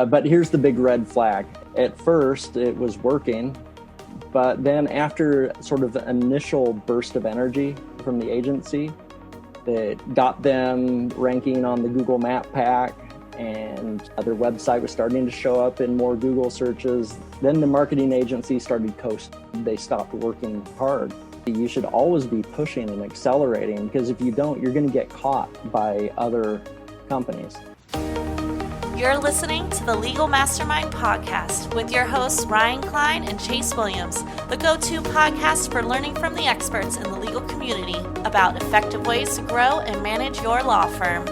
But here's the big red flag. At first, it was working, but then after sort of the initial burst of energy from the agency that got them ranking on the Google Map pack, and their website was starting to show up in more Google searches, then the marketing agency started coasting. They stopped working hard. You should always be pushing and accelerating, because if you don't, you're going to get caught by other companies. You're listening to the Legal Mastermind Podcast with your hosts Ryan Klein and Chase Williams, the go-to podcast for learning from the experts in the legal community about effective ways to grow and manage your law firm.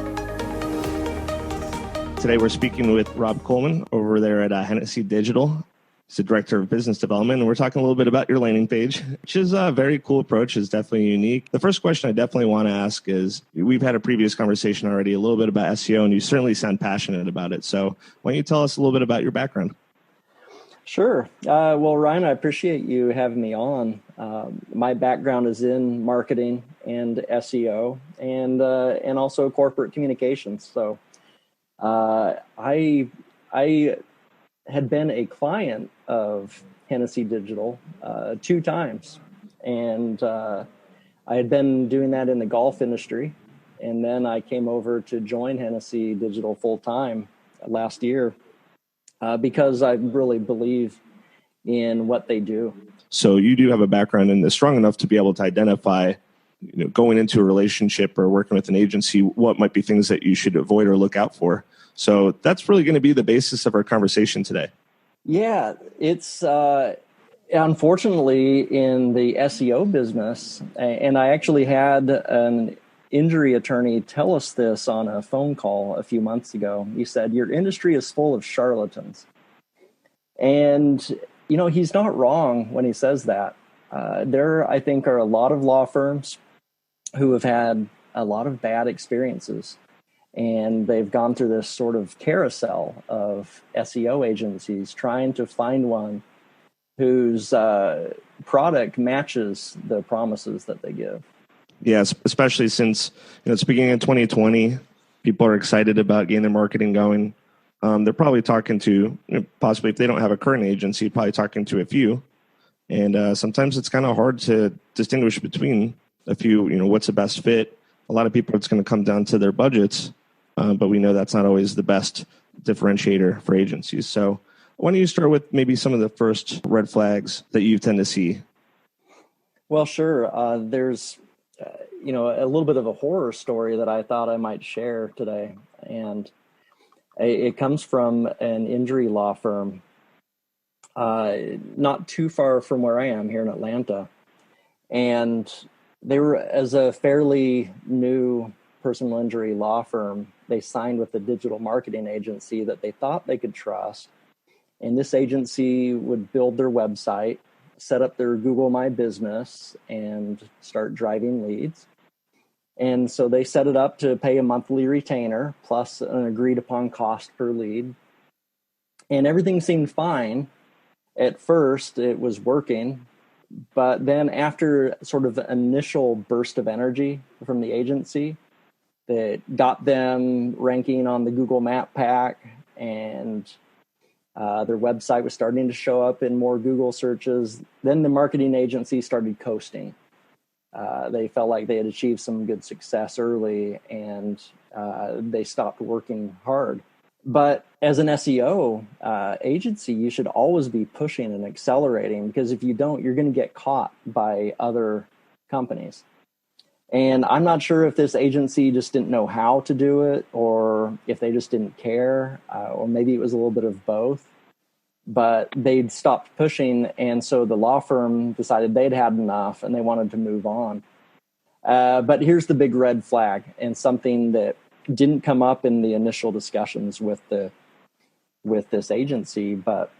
Today we're speaking with Rob Coleman over there at Hennessy Digital. He's the Director of Business Development, and we're talking a little bit about your landing page, which is a very cool approach. It's definitely unique. The first question I definitely want to ask is, we've had a previous conversation already a little bit about SEO, and you certainly sound passionate about it. So why don't you tell us a little bit about your background? Sure. Well, Ryan, I appreciate you having me on. My background is in marketing and SEO and also corporate communications. So I had been a client of Hennessy Digital 2 times. And I had been doing that in the golf industry. And then I came over to join Hennessy Digital full-time last year because I really believe in what they do. So you do have a background in this strong enough to be able to identify, going into a relationship or working with an agency, what might be things that you should avoid or look out for. So that's really going to be the basis of our conversation today. Yeah, it's unfortunately in the SEO business, and I actually had an injury attorney tell us this on a phone call a few months ago. He said, your industry is full of charlatans. And, he's not wrong when he says that. There, I think, are a lot of law firms who have had a lot of bad experiences. And they've gone through this sort of carousel of SEO agencies trying to find one whose product matches the promises that they give. Yes, especially since it's beginning of 2020, people are excited about getting their marketing going. They're probably talking to, possibly if they don't have a current agency, probably talking to a few. And sometimes it's kind of hard to distinguish between a few, what's the best fit. A lot of people, it's going to come down to their budgets. But we know that's not always the best differentiator for agencies. So why don't you start with maybe some of the first red flags that you tend to see? Well, sure. There's, a little bit of a horror story that I thought I might share today. And it comes from an injury law firm not too far from where I am here in Atlanta. And they were, as a fairly new personal injury law firm, they signed with a digital marketing agency that they thought they could trust. And this agency would build their website, set up their Google My Business, and start driving leads. And so they set it up to pay a monthly retainer plus an agreed upon cost per lead. And everything seemed fine. At first, it was working. But then after sort of the initial burst of energy from the agency that got them ranking on the Google Map pack, and their website was starting to show up in more Google searches, then the marketing agency started coasting. They felt like they had achieved some good success early, and they stopped working hard. But as an SEO agency, you should always be pushing and accelerating, because if you don't, you're going to get caught by other companies. And I'm not sure if this agency just didn't know how to do it, or if they just didn't care, or maybe it was a little bit of both. But they'd stopped pushing, and so the law firm decided they'd had enough and they wanted to move on. But here's the big red flag, and something that didn't come up in the initial discussions with this agency, but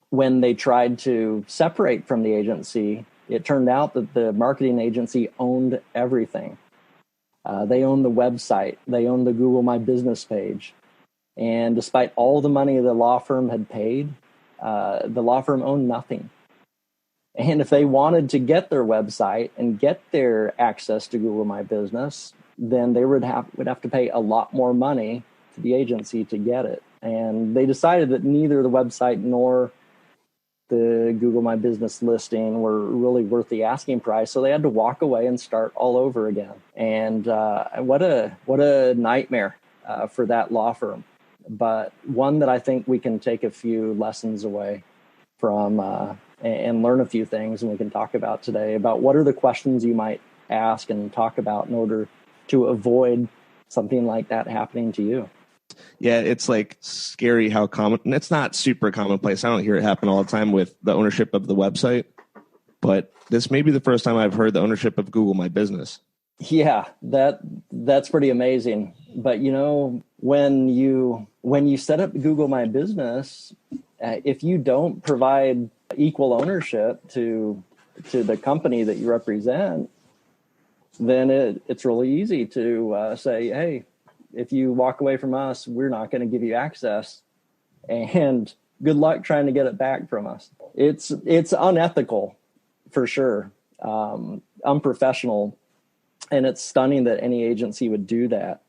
when they tried to separate from the agency, it turned out that the marketing agency owned everything. They owned the website. They owned the Google My Business page. And despite all the money the law firm had paid, the law firm owned nothing. And if they wanted to get their website and get their access to Google My Business, then they would have to pay a lot more money to the agency to get it. And they decided that neither the website nor the Google My Business listing were really worth the asking price. So they had to walk away and start all over again. And what a nightmare for that law firm. But one that I think we can take a few lessons away from and learn a few things, and we can talk about today about what are the questions you might ask and talk about in order to avoid something like that happening to you. Yeah, it's like scary how common, and it's not super commonplace. I don't hear it happen all the time with the ownership of the website, but this may be the first time I've heard the ownership of Google My Business. Yeah, that's pretty amazing. But when you set up Google My Business, if you don't provide equal ownership to the company that you represent, then it's really easy to say, hey, if you walk away from us, we're not going to give you access, and good luck trying to get it back from us. It's unethical for sure, unprofessional, and it's stunning that any agency would do that.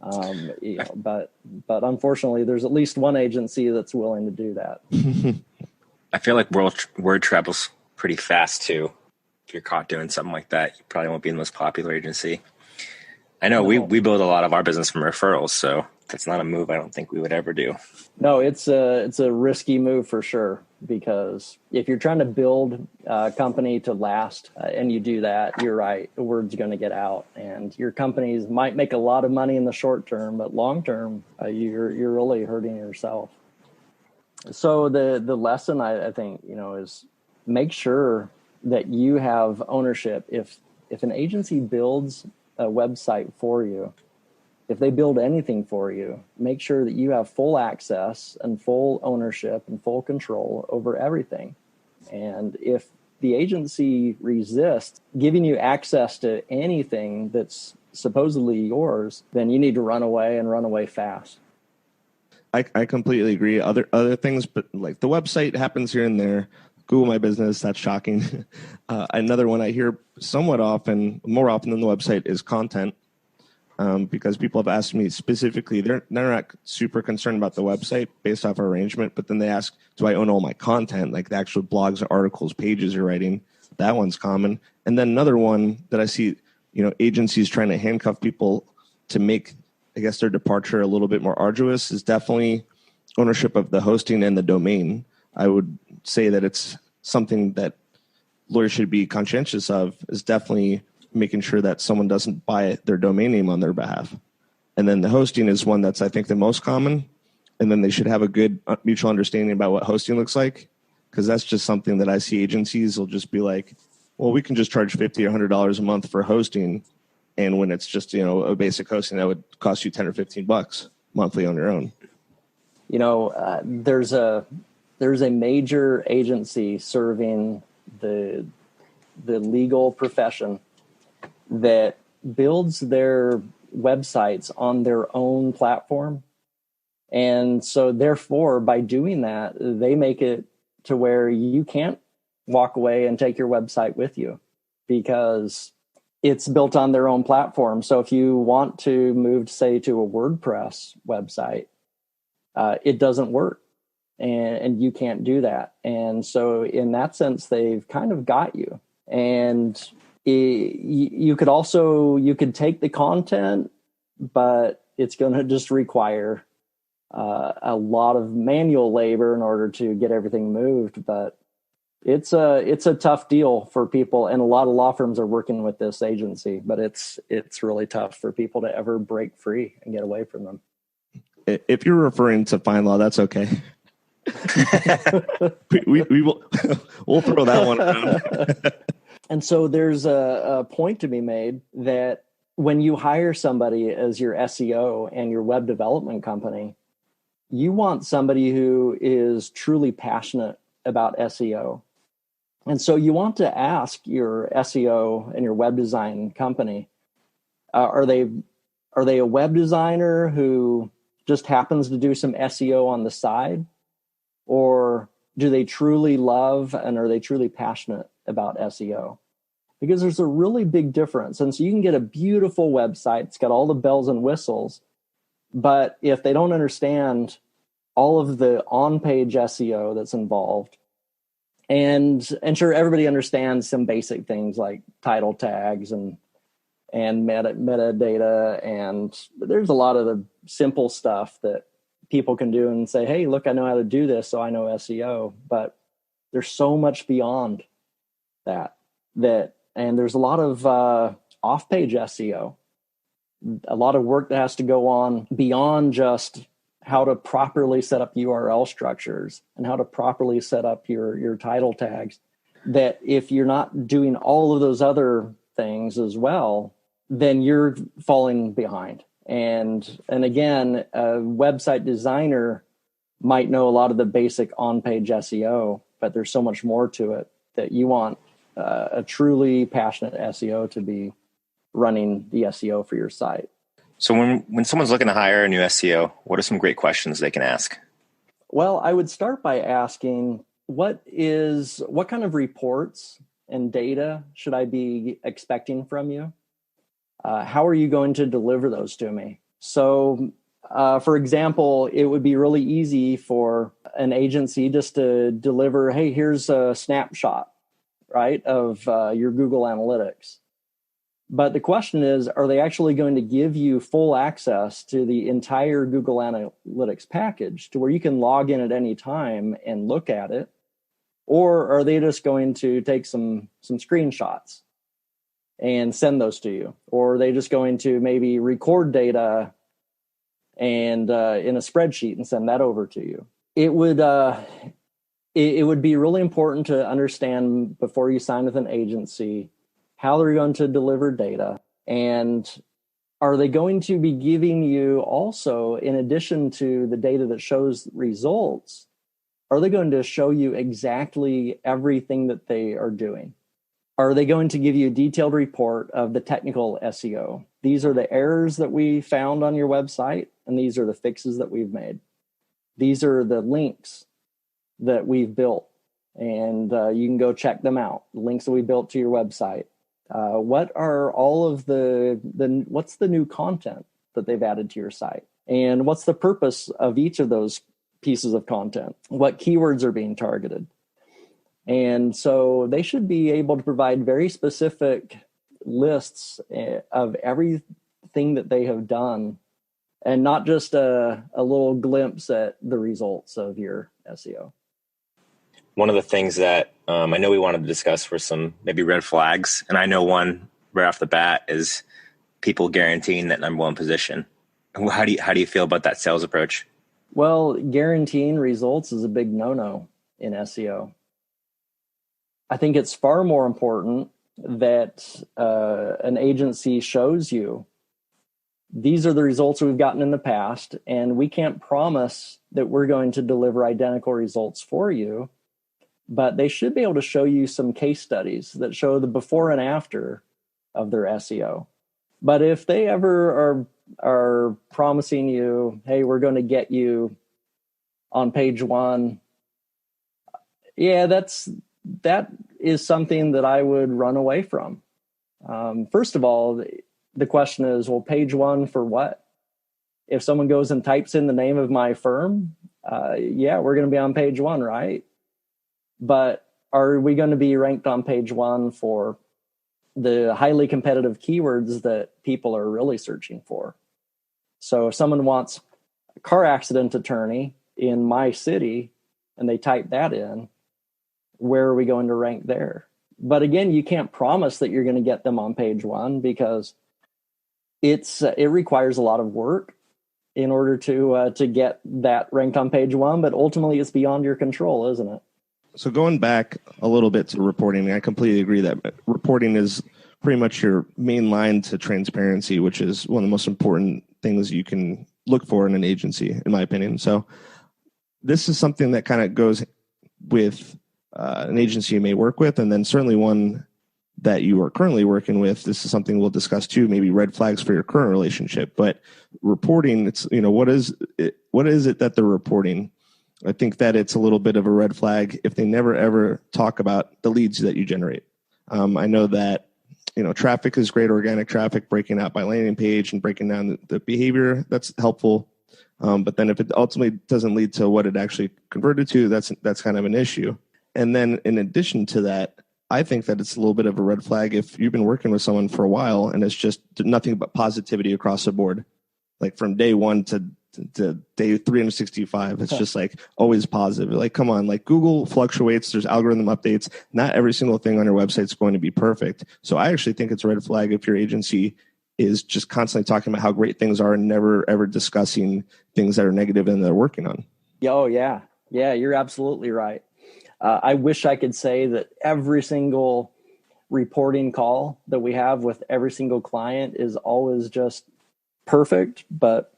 But unfortunately, there's at least one agency that's willing to do that. I feel like word travels pretty fast too. If you're caught doing something like that, you probably won't be the most popular agency. I know we build a lot of our business from referrals, so that's not a move I don't think we would ever do. No, it's a risky move for sure, because if you're trying to build a company to last and you do that, you're right, the word's going to get out, and your companies might make a lot of money in the short term, but long term, you're really hurting yourself. So the lesson I think is make sure that you have ownership. If an agency builds a website for you, if they build anything for you, make sure that you have full access and full ownership and full control over everything. And if the agency resists giving you access to anything that's supposedly yours, then you need to run away, and run away fast. I completely agree. Other things, but like the website happens here and there. Google My Business, that's shocking. Another one I hear somewhat often, more often than the website, is content. Because people have asked me specifically, they're not super concerned about the website based off our arrangement, but then they ask, do I own all my content, like the actual blogs, articles, pages you're writing? That one's common. And then another one that I see, agencies trying to handcuff people to make, I guess, their departure a little bit more arduous is definitely ownership of the hosting and the domain. I would say that it's something that lawyers should be conscientious of, is definitely making sure that someone doesn't buy their domain name on their behalf. And then the hosting is one that's, I think, the most common. And then they should have a good mutual understanding about what hosting looks like, because that's just something that I see agencies will just be like, well, we can just charge $50 or $100 a month for hosting. And when it's just, a basic hosting that would cost you $10 or $15 monthly on your own. There's a major agency serving the legal profession that builds their websites on their own platform. And so therefore, by doing that, they make it to where you can't walk away and take your website with you, because it's built on their own platform. So if you want to move, say, to a WordPress website, it doesn't work. And you can't do that. And so in that sense, they've kind of got you. And you could take the content, but it's going to just require a lot of manual labor in order to get everything moved. But it's a tough deal for people, and a lot of law firms are working with this agency, but it's really tough for people to ever break free and get away from them. If you're referring to fine law, that's okay. we'll throw that one around. And so there's a point to be made that when you hire somebody as your SEO and your web development company, you want somebody who is truly passionate about SEO. And so you want to ask your SEO and your web design company, are they a web designer who just happens to do some SEO on the side? Or do they truly love and are they truly passionate about SEO? Because there's a really big difference. And so you can get a beautiful website. It's got all the bells and whistles. But if they don't understand all of the on-page SEO that's involved, and sure, everybody understands some basic things like title tags and metadata, and there's a lot of the simple stuff that people can do and say, hey, look, I know how to do this, so I know SEO. But there's so much beyond that, and there's a lot of off-page SEO, a lot of work that has to go on beyond just how to properly set up URL structures and how to properly set up your title tags, that if you're not doing all of those other things as well, then you're falling behind. And again, a website designer might know a lot of the basic on-page SEO, but there's so much more to it that you want a truly passionate SEO to be running the SEO for your site. So when someone's looking to hire a new SEO, what are some great questions they can ask? Well, I would start by asking, what kind of reports and data should I be expecting from you? How are you going to deliver those to me? So, for example, it would be really easy for an agency just to deliver, hey, here's a snapshot, right, of your Google Analytics. But the question is, are they actually going to give you full access to the entire Google Analytics package to where you can log in at any time and look at it? Or are they just going to take some screenshots and send those to you? Or are they just going to maybe record data and in a spreadsheet and send that over to you? It would be really important to understand before you sign with an agency how they're going to deliver data, and are they going to be giving you also, in addition to the data that shows results, are they going to show you exactly everything that they are doing? Are they going to give you a detailed report of the technical SEO? These are the errors that we found on your website, and these are the fixes that we've made. These are the links that we've built, and you can go check them out, the links that we built to your website. What are all of what's the new content that they've added to your site? And what's the purpose of each of those pieces of content? What keywords are being targeted? And so they should be able to provide very specific lists of everything that they have done, and not just a little glimpse at the results of your SEO. One of the things that I know we wanted to discuss were some maybe red flags. And I know one right off the bat is people guaranteeing that number one position. How do you feel about that sales approach? Well, guaranteeing results is a big no-no in SEO. I think it's far more important that an agency shows you these are the results we've gotten in the past, and we can't promise that we're going to deliver identical results for you. But they should be able to show you some case studies that show the before and after of their SEO. But if they ever are promising you, hey, we're going to get you on page one, yeah, that is something that I would run away from. First of all, the question is, well, page one for what? If someone goes and types in the name of my firm, yeah, we're going to be on page one, right? But are we going to be ranked on page one for the highly competitive keywords that people are really searching for? So if someone wants a car accident attorney in my city and they type that in, where are we going to rank there? But again, you can't promise that you're going to get them on page one, because it requires a lot of work in order to get that ranked on page one. But ultimately, it's beyond your control, isn't it? So going back a little bit to reporting, I completely agree that reporting is pretty much your main line to transparency, which is one of the most important things you can look for in an agency, in my opinion. So this is something that kind of goes with an agency you may work with, and then certainly one that you are currently working with. This is something we'll discuss too, maybe red flags for your current relationship. But reporting, it's, what is it that they're reporting? I think that it's a little bit of a red flag if they never ever talk about the leads that you generate. I know that traffic is great, organic traffic, breaking out by landing page and breaking down the behavior, that's helpful. But then if it ultimately doesn't lead to what it actually converted to, that's kind of an issue. And then in addition to that, I think that it's a little bit of a red flag if you've been working with someone for a while and it's just nothing but positivity across the board, like from day one to day 365. It's just like always positive. Like, come on, like Google fluctuates. There's algorithm updates. Not every single thing on your website is going to be perfect. So I actually think it's a red flag if your agency is just constantly talking about how great things are and never ever discussing things that are negative and they're working on. Oh, yeah. Yeah, you're absolutely right. I wish I could say that every single reporting call that we have with every single client is always just perfect, but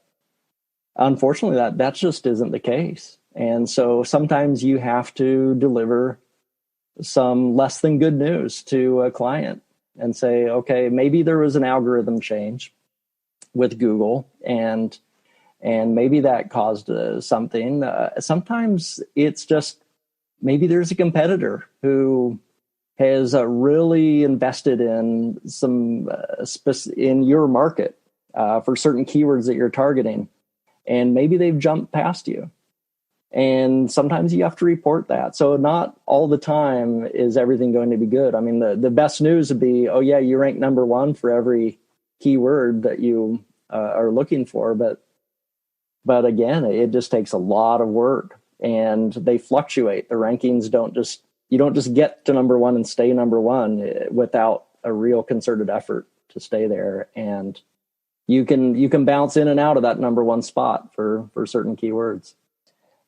unfortunately that just isn't the case. And so sometimes you have to deliver some less than good news to a client and say, okay, maybe there was an algorithm change with Google and maybe that caused something. Sometimes it's just, maybe there's a competitor who has really invested in some in your market for certain keywords that you're targeting, and maybe they've jumped past you. And sometimes you have to report that. So not all the time is everything going to be good. I mean, the best news would be, oh yeah, you rank number one for every keyword that you are looking for. But again, it just takes a lot of work. And they fluctuate. The rankings you don't just get to number one and stay number one without a real concerted effort to stay there. And you can bounce in and out of that number one spot for certain keywords.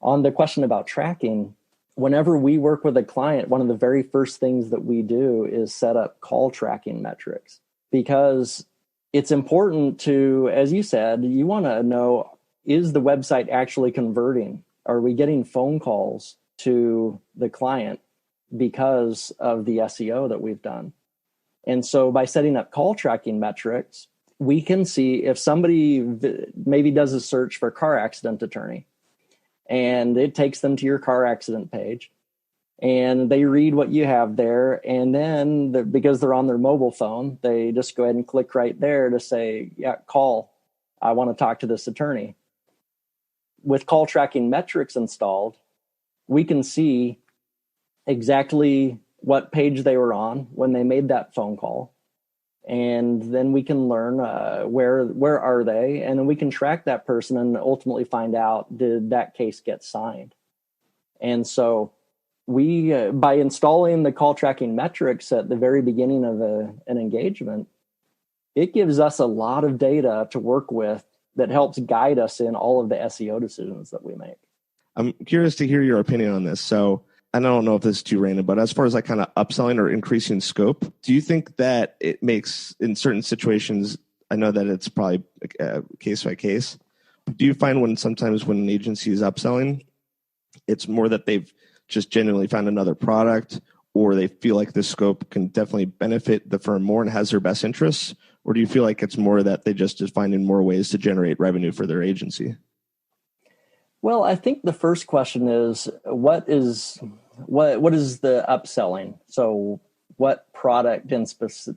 On the question about tracking, whenever we work with a client, one of the very first things that we do is set up call tracking metrics, because it's important to, as you said, you want to know, is the website actually converting? Are we getting phone calls to the client because of the SEO that we've done? And so by setting up call tracking metrics, we can see if somebody maybe does a search for car accident attorney, and it takes them to your car accident page, and they read what you have there. And then because they're on their mobile phone, they just go ahead and click right there to say, yeah, call, I want to talk to this attorney. With call tracking metrics installed, we can see exactly what page they were on when they made that phone call. And then we can learn where are they, and then we can track that person and ultimately find out, did that case get signed? And so we, by installing the call tracking metrics at the very beginning of an engagement, it gives us a lot of data to work with that helps guide us in all of the SEO decisions that we make. I'm curious to hear your opinion on this. So, and I don't know if this is too random, but as far as like kind of upselling or increasing scope, do you think that it makes, in certain situations, I know that it's probably case by case, do you find sometimes when an agency is upselling, it's more that they've just genuinely found another product, or they feel like this scope can definitely benefit the firm more and has their best interests? Or do you feel like it's more that they just is finding more ways to generate revenue for their agency? Well, I think the first question is, what is the upselling? So what product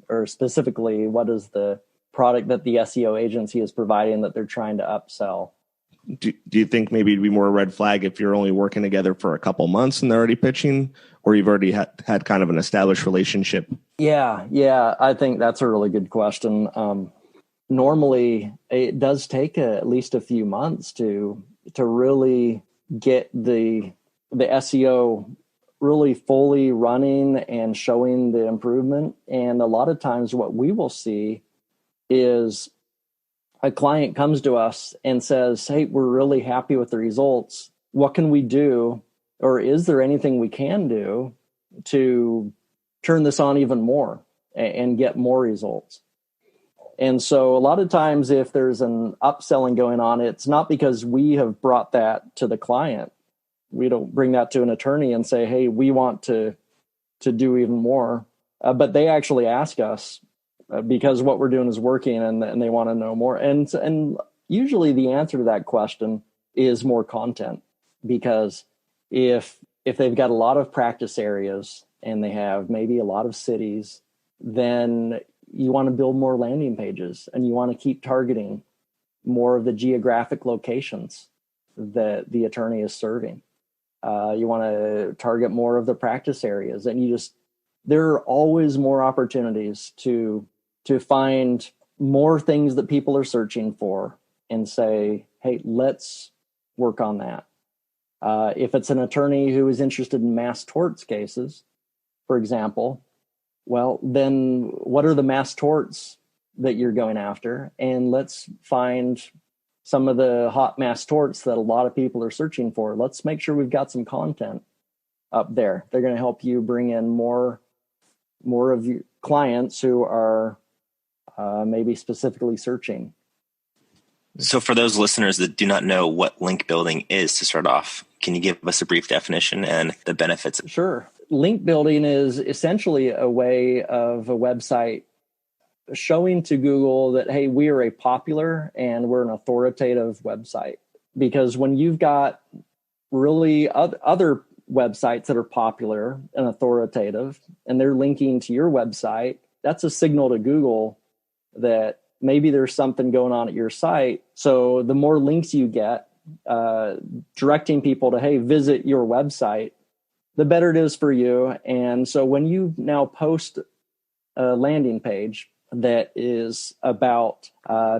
or specifically, what is the product that the SEO agency is providing that they're trying to upsell? Do you think maybe it'd be more a red flag if you're only working together for a couple months and they're already pitching, or you've already had kind of an established relationship? Yeah, I think that's a really good question. Normally, it does take at least a few months to really get the SEO really fully running and showing the improvement. And a lot of times what we will see is a client comes to us and says, hey, we're really happy with the results. What can we do? Or is there anything we can do to turn this on even more and get more results? And so a lot of times if there's an upselling going on, it's not because we have brought that to the client. We don't bring that to an attorney and say, hey, we want to do even more. But they actually ask us because what we're doing is working and they want to know more. And usually the answer to that question is more content, because if they've got a lot of practice areas and they have maybe a lot of cities then you want to build more landing pages, and you want to keep targeting more of the geographic locations that the attorney is serving. You want to target more of the practice areas, and there are always more opportunities to find more things that people are searching for and say, hey, let's work on that. If it's an attorney who is interested in mass torts cases, for example, well, then what are the mass torts that you're going after? And let's find some of the hot mass torts that a lot of people are searching for. Let's make sure we've got some content up there. They're going to help you bring in more of your clients who are maybe specifically searching. So for those listeners that do not know what link building is, to start off, can you give us a brief definition and the benefits? Sure. Link building is essentially a way of a website showing to Google that, hey, we are a popular and we're an authoritative website. Because when you've got really other websites that are popular and authoritative, and they're linking to your website, that's a signal to Google that maybe there's something going on at your site. So the more links you get, directing people to, hey, visit your website, the better it is for you. And so when you now post a landing page that is about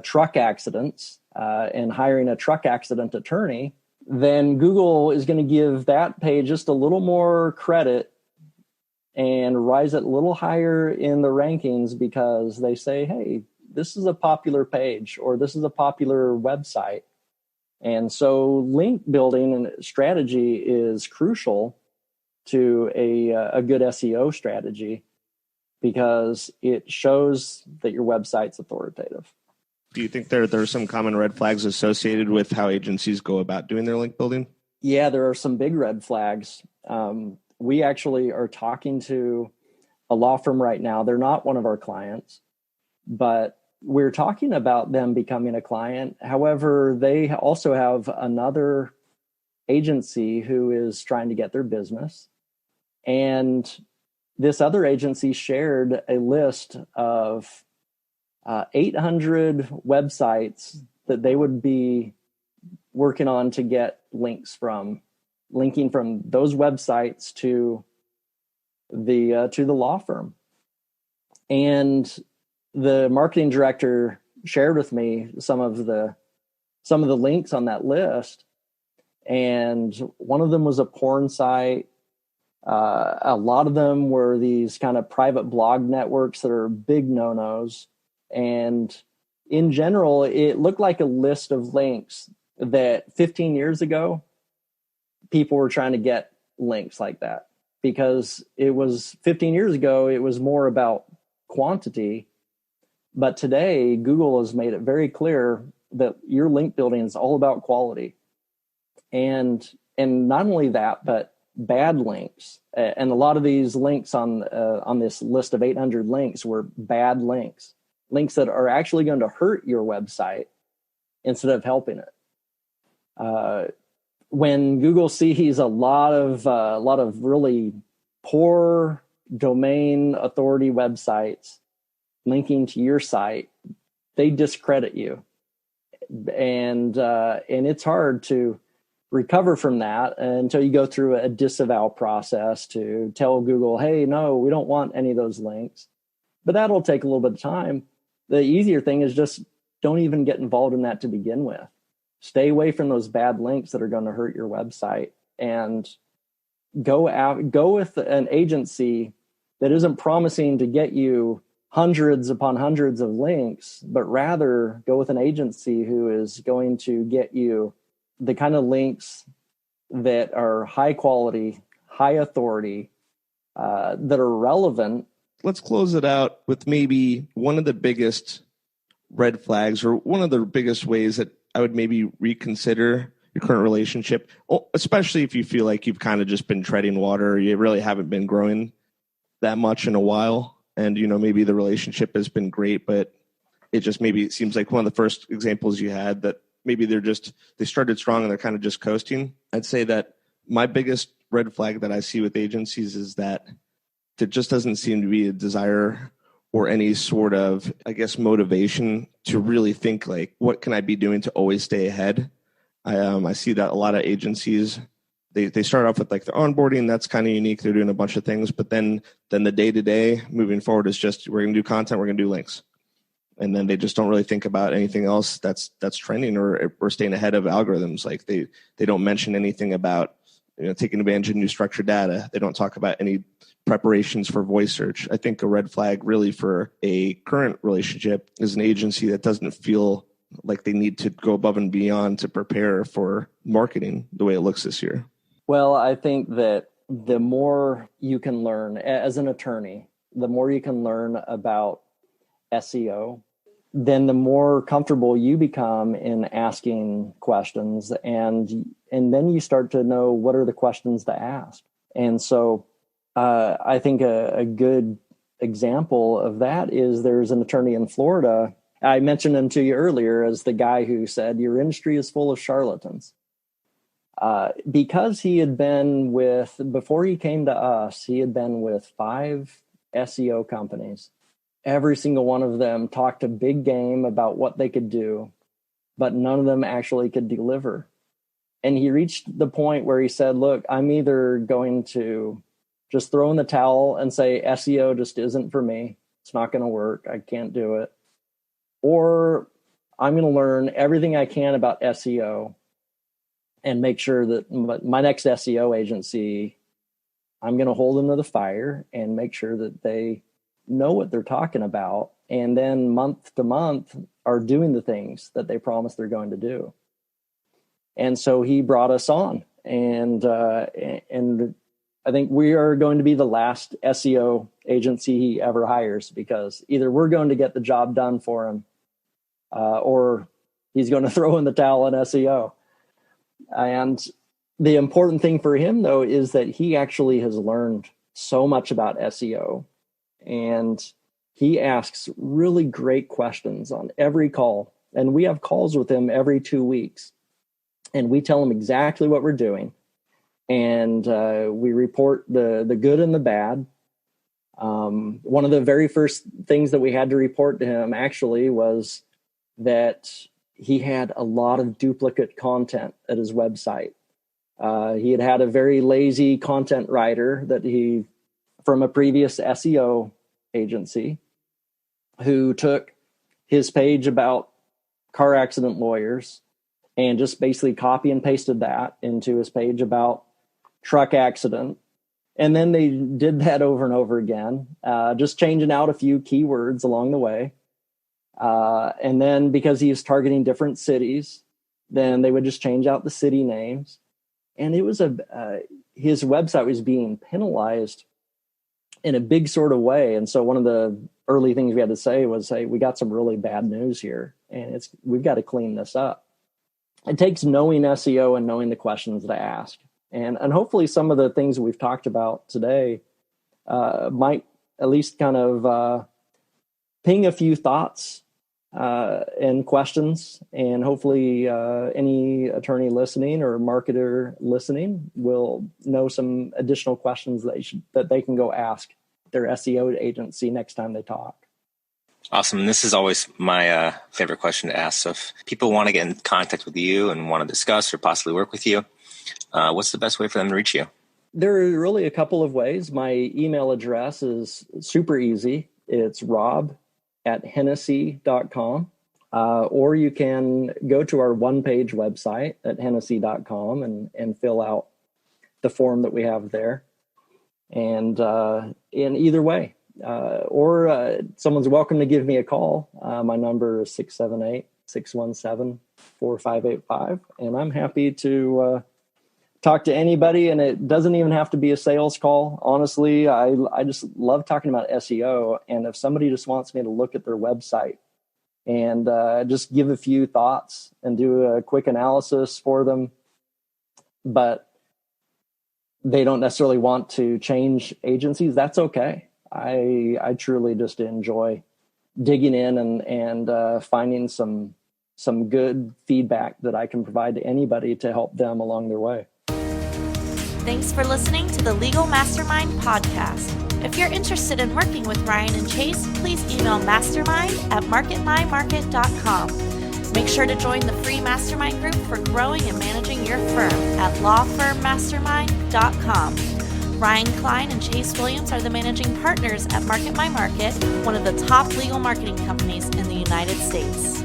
truck accidents and hiring a truck accident attorney, then Google is going to give that page just a little more credit and rise it a little higher in the rankings, because they say, hey, this is a popular page, or this is a popular website. And so link building and strategy is crucial to a good SEO strategy, because it shows that your website's authoritative. Do you think there are some common red flags associated with how agencies go about doing their link building? Yeah, there are some big red flags. We actually are talking to a law firm right now. They're not one of our clients, but we're talking about them becoming a client. However, they also have another agency who is trying to get their business. And this other agency shared a list of 800 websites that they would be working on to get linking from those websites to the law firm. And the marketing director shared with me some of the links on that list, and one of them was a porn site. A lot of them were these kind of private blog networks that are big no-nos. And in general, it looked like a list of links that 15 years ago, people were trying to get links like that, because it was 15 years ago, it was more about quantity. But today, Google has made it very clear that your link building is all about quality. And not only that, but bad links. And a lot of these links on this list of 800 links were bad links that are actually going to hurt your website instead of helping it. When Google sees a lot of really poor domain authority websites linking to your site, they discredit you, and it's hard to recover from that until you go through a disavow process to tell Google, hey, no, we don't want any of those links. But that'll take a little bit of time. The easier thing is just don't even get involved in that to begin with. Stay away from those bad links that are going to hurt your website, and go with an agency that isn't promising to get you hundreds upon hundreds of links, but rather go with an agency who is going to get you the kind of links that are high quality, high authority, that are relevant. Let's close it out with maybe one of the biggest red flags, or one of the biggest ways that I would maybe reconsider your current relationship, especially if you feel like you've kind of just been treading water, you really haven't been growing that much in a while. And, maybe the relationship has been great, but it seems like one of the first examples you had that maybe they started strong and they're kind of just coasting. I'd say that my biggest red flag that I see with agencies is that there just doesn't seem to be a desire or any sort of, I guess, motivation to really think like, what can I be doing to always stay ahead? I see that a lot of agencies, they start off with like their onboarding. That's kind of unique. They're doing a bunch of things, but then the day-to-day moving forward is just, we're going to do content, we're going to do links. And then they just don't really think about anything else that's trending or staying ahead of algorithms. Like they don't mention anything about, taking advantage of new structured data. They don't talk about any preparations for voice search. I think a red flag really for a current relationship is an agency that doesn't feel like they need to go above and beyond to prepare for marketing the way it looks this year. Well, I think that the more you can learn as an attorney, the more you can learn about SEO, then the more comfortable you become in asking questions, and then you start to know what are the questions to ask. And so I think a good example of that is there's an attorney in Florida. I mentioned him to you earlier as the guy who said, your industry is full of charlatans. Because he had been before he came to us, he had been with 5 SEO companies. Every single one of them talked a big game about what they could do, but none of them actually could deliver. And he reached the point where he said, look, I'm either going to just throw in the towel and say SEO just isn't for me. It's not going to work. I can't do it. Or I'm going to learn everything I can about SEO and make sure that my next SEO agency, I'm going to hold them to the fire and make sure that they know what they're talking about. And then month to month are doing the things that they promise they're going to do. And so he brought us on, and I think we are going to be the last SEO agency he ever hires, because either we're going to get the job done for him, or he's going to throw in the towel on SEO. And the important thing for him, though, is that he actually has learned so much about SEO, and he asks really great questions on every call. And we have calls with him every 2 weeks, and we tell him exactly what we're doing. And we report the good and the bad. One of the very first things that we had to report to him actually was that he had a lot of duplicate content at his website. He had a very lazy content writer from a previous SEO agency, who took his page about car accident lawyers and just basically copy and pasted that into his page about truck accident. And then they did that over and over again, just changing out a few keywords along the way. And then because he was targeting different cities, then they would just change out the city names. And it was his website was being penalized in a big sort of way. And so one of the early things we had to say was, hey, we got some really bad news here, and we've got to clean this up. It takes knowing SEO and knowing the questions to ask. And hopefully some of the things we've talked about today might at least kind of ping a few thoughts and questions. And hopefully any attorney listening or marketer listening will know some additional questions that they can go ask their SEO agency next time they talk. Awesome. This is always my favorite question to ask. So if people want to get in contact with you and want to discuss or possibly work with you, what's the best way for them to reach you? There are really a couple of ways. My email address is super easy. It's rob@hennessy.com. Or you can go to our one-page website at hennessy.com and fill out the form that we have there. And in either way, or someone's welcome to give me a call. My number is 678-617-4585. And I'm happy to talk to anybody, and it doesn't even have to be a sales call. Honestly, I just love talking about SEO. And if somebody just wants me to look at their website and just give a few thoughts and do a quick analysis for them, but they don't necessarily want to change agencies, that's okay. I truly just enjoy digging in and finding some good feedback that I can provide to anybody to help them along their way. Thanks for listening to the Legal Mastermind podcast. If you're interested in working with Ryan and Chase, please email mastermind@marketmymarket.com. Make sure to join the free mastermind group for growing and managing your firm at lawfirmmastermind.com. Ryan Klein and Chase Williams are the managing partners at Market My Market, one of the top legal marketing companies in the United States.